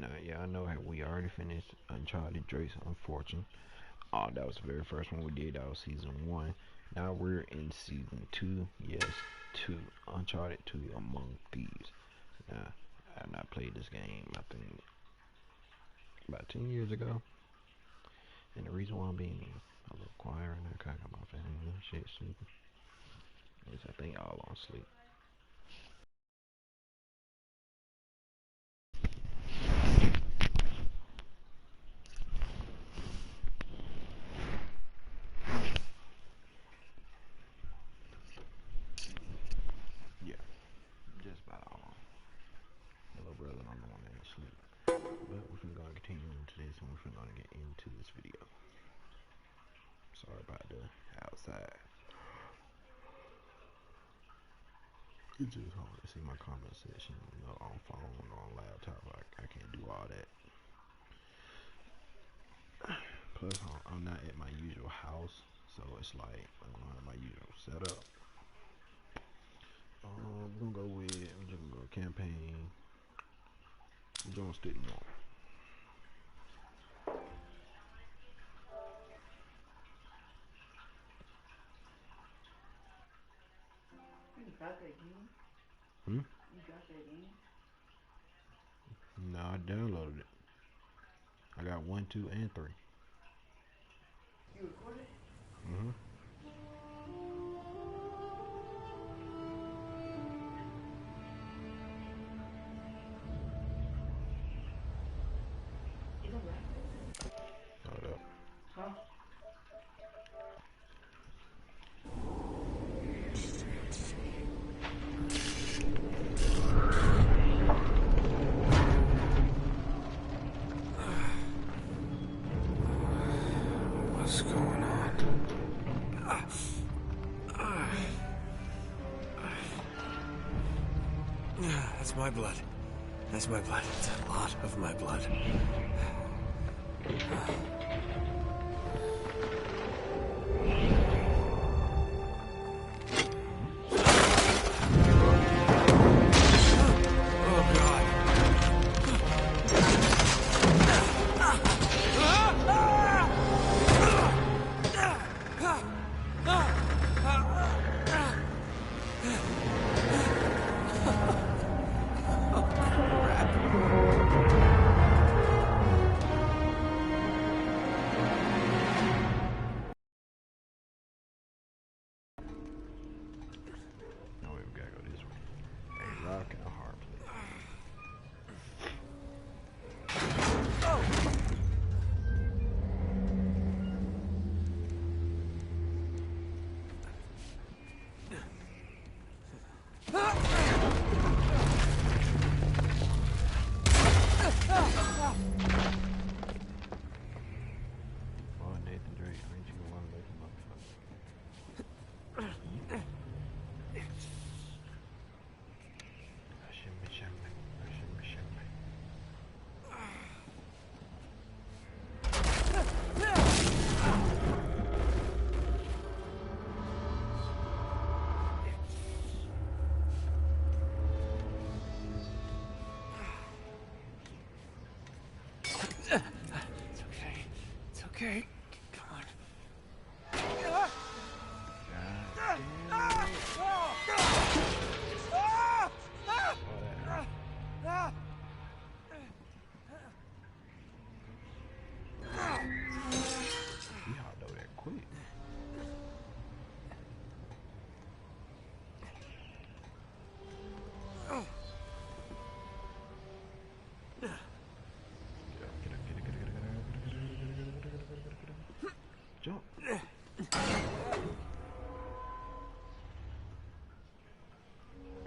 Now, yeah, I know we already finished Uncharted Drake's Unfortunate. Oh, that was the very first one we did. That was season one. Now we're in season two. Yes, two. Uncharted 2 Among Thieves. Now, I've not played this game, I think, about 10 years ago. And the reason why I'm being a little quiet right now, cause I got my family and shit sleeping, is I think all on sleep. Yeah, just about all on. My little brother, I'm the one that ain't sleep. But we're finna go and continue into this, and we're finna go and get into this video. Sorry about the outside. It's just hard to see my comment section, on phone or on laptop. I can't do all that. Plus, I'm not at my usual house, so it's like I don't have my usual setup. We're gonna go with we're just gonna go campaign. We're gonna stick normal. You got that game? Hmm? You got that game? No, I downloaded it. I got 1, 2, and 3. You recorded? Mhm. Is it right? Hold up. Huh? What's going on? That's my blood. That's my blood. It's a lot of my blood. No, we gotta go this way. A rock and a hard place. Oh, Nathan Drake, ain't you the one making motherfucker? Shimmy, shimmy, shimmy, shimmy. It's okay. It's okay. Come on. God damn it. Oh, that hurt. He hopped over that quick. Get up, get up, get up, get up, get up, get up, get up, get up, get up, get up, get up, get up, get up, get up. Jump.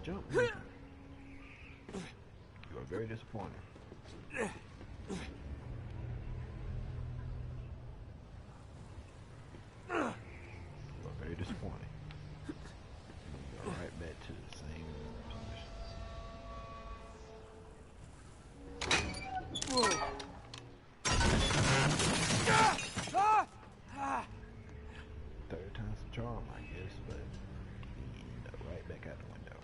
Jump, Nathan. You are very disappointing. You are very disappointing. Go right back to the same position. Whoa. Third time's the charm, I guess, but you end up right back out the window.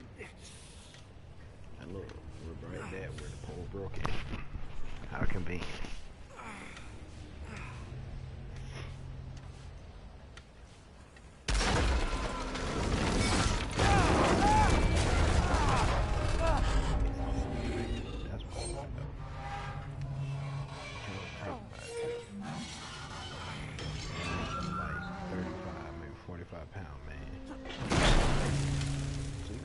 And look, we're right there where the pole broke at. How convenient. That's what I want though. Like 35, maybe 45 pound man. See?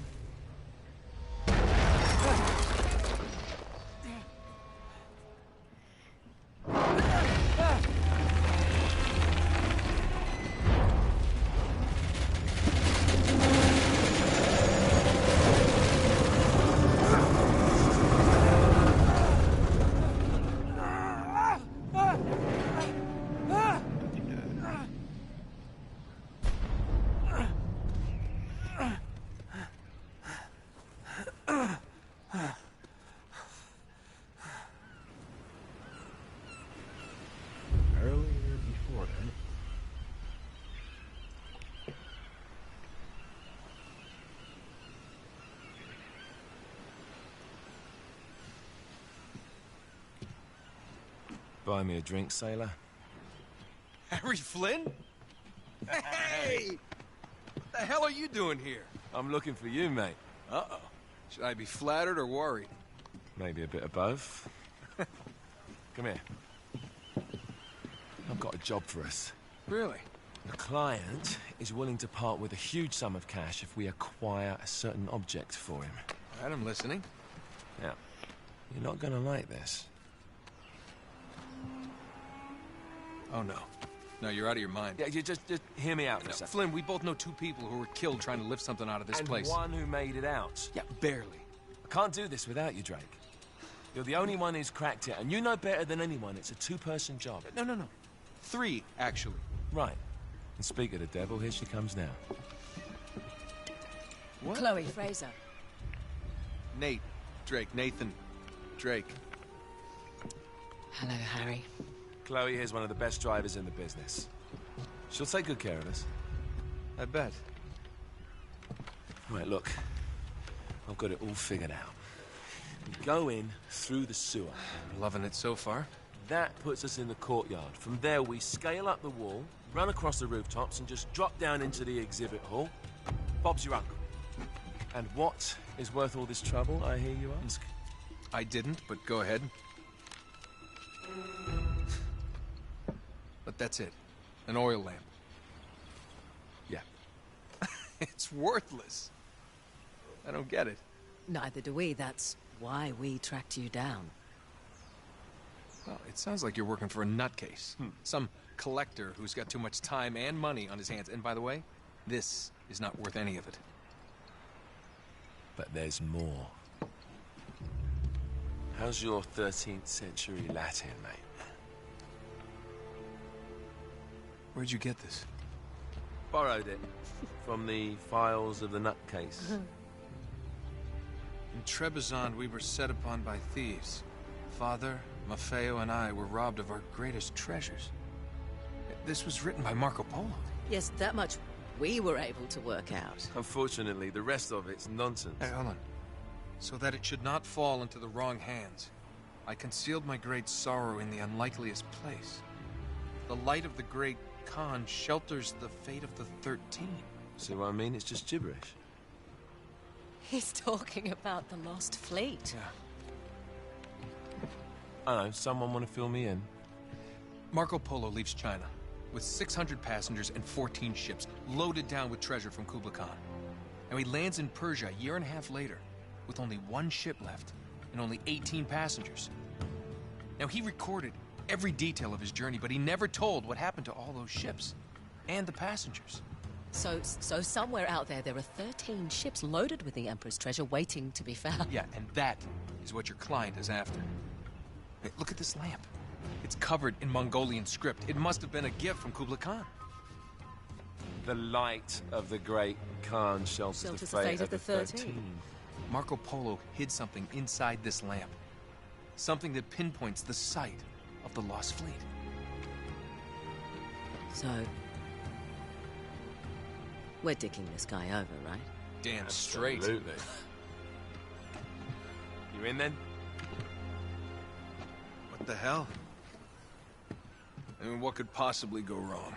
Earlier before that. Buy me a drink, sailor. Harry Flynn? Hey! What the hell are you doing here? I'm looking for you, mate. Uh-oh. Should I be flattered or worried? Maybe a bit of both. Come here. I've got a job for us. Really? The client is willing to part with a huge sum of cash if we acquire a certain object for him. All right, I'm listening. Now, you're not gonna like this. Oh, no. No, you're out of your mind. Yeah, you just hear me out for a No, second. Flynn, we both know two people who were killed trying to lift something out of this And place. one who made it out. Yeah, barely. I can't do this without you, Drake. You're the only one who's cracked it, and you know better than anyone it's a two-person job. No. 3, actually. Right. And speak of the devil, here she comes now. What? Chloe Fraser. Nate. Drake. Nathan. Drake. Hello, Harry. Chloe here's one of the best drivers in the business. She'll take good care of us. I bet. Right, look. I've got it all figured out. We go in through the sewer. Loving it so far. That puts us in the courtyard. From there, we scale up the wall, run across the rooftops, and just drop down into the exhibit hall. Bob's your uncle. And what is worth all this trouble, I hear you ask? I didn't, but go ahead. But that's it. An oil lamp. Yeah. It's worthless. I don't get it. Neither do we. That's why we tracked you down. Well, it sounds like you're working for a nutcase. Some collector who's got too much time and money on his hands. And by the way, this is not worth any of it. But there's more. How's your 13th century Latin, mate? Where'd you get this? Borrowed it from the files of the nutcase. In Trebizond, we were set upon by thieves. Father, Maffeo, and I were robbed of our greatest treasures. This was written by Marco Polo. Yes, that much we were able to work out. Unfortunately, the rest of it's nonsense. Hey, hold on. So that it should not fall into the wrong hands, I concealed my great sorrow in the unlikeliest place. The light of the great Khan shelters the fate of the 13. See what I mean? It's just gibberish. He's talking about the Lost Fleet. Yeah. I know, someone want to fill me in? Marco Polo leaves China with 600 passengers and 14 ships, loaded down with treasure from Kublai Khan. And he lands in Persia a year and a half later, with only one ship left and only 18 passengers. Now, he recorded every detail of his journey, but he never told what happened to all those ships and the passengers. So somewhere out there are 13 ships loaded with the Emperor's treasure waiting to be found. Yeah, and that is what your client is after. Hey, look at this lamp. It's covered in Mongolian script. It must have been a gift from Kublai Khan. The light of the great Khan shelters the fate of the 13. Marco Polo hid something inside this lamp. Something that pinpoints the site of the Lost Fleet. So, we're dicking this guy over, right? Damn straight. Absolutely. You in then? But the hell? I mean, what could possibly go wrong?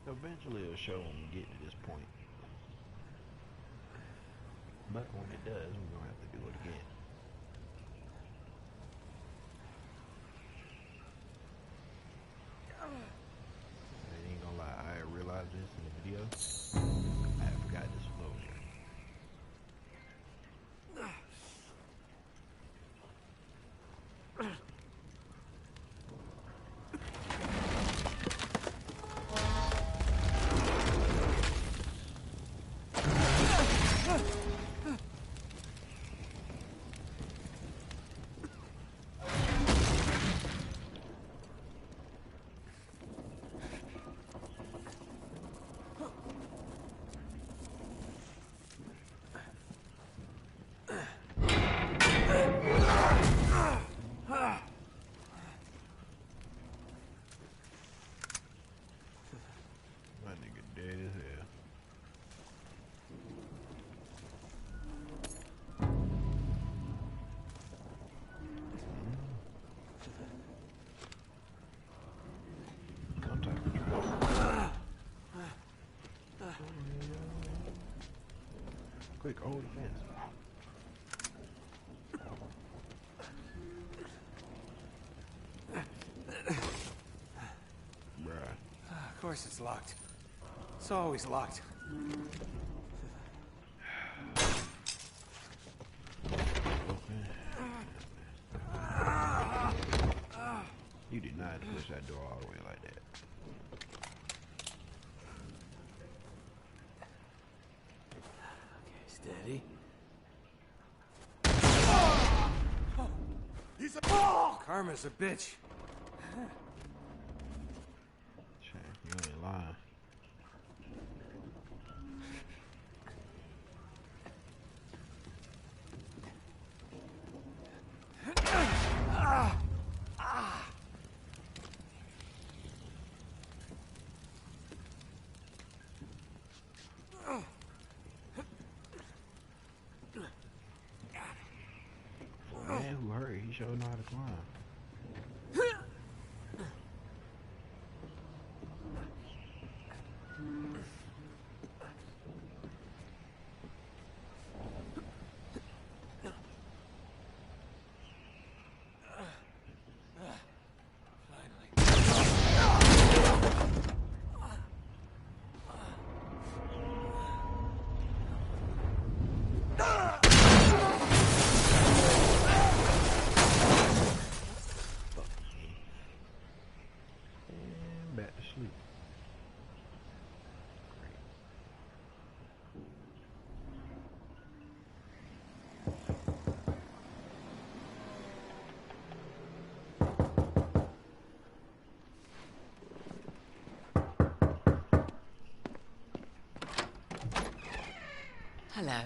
Eventually it'll show when we get to this point. But when it does, we're gonna have to do it again. I ain't gonna lie, I realized this in the video. I forgot this flow here. My nigga dead as hell. Contact control. Quick, hold the fence. Bruh. Of course it's locked. It's always locked. You did not push that door all the way like that. Steady. He's a Karma's a bitch. Shit, you ain't lying. For a man who hurt, he sure know how to climb. And back to sleep. Hello.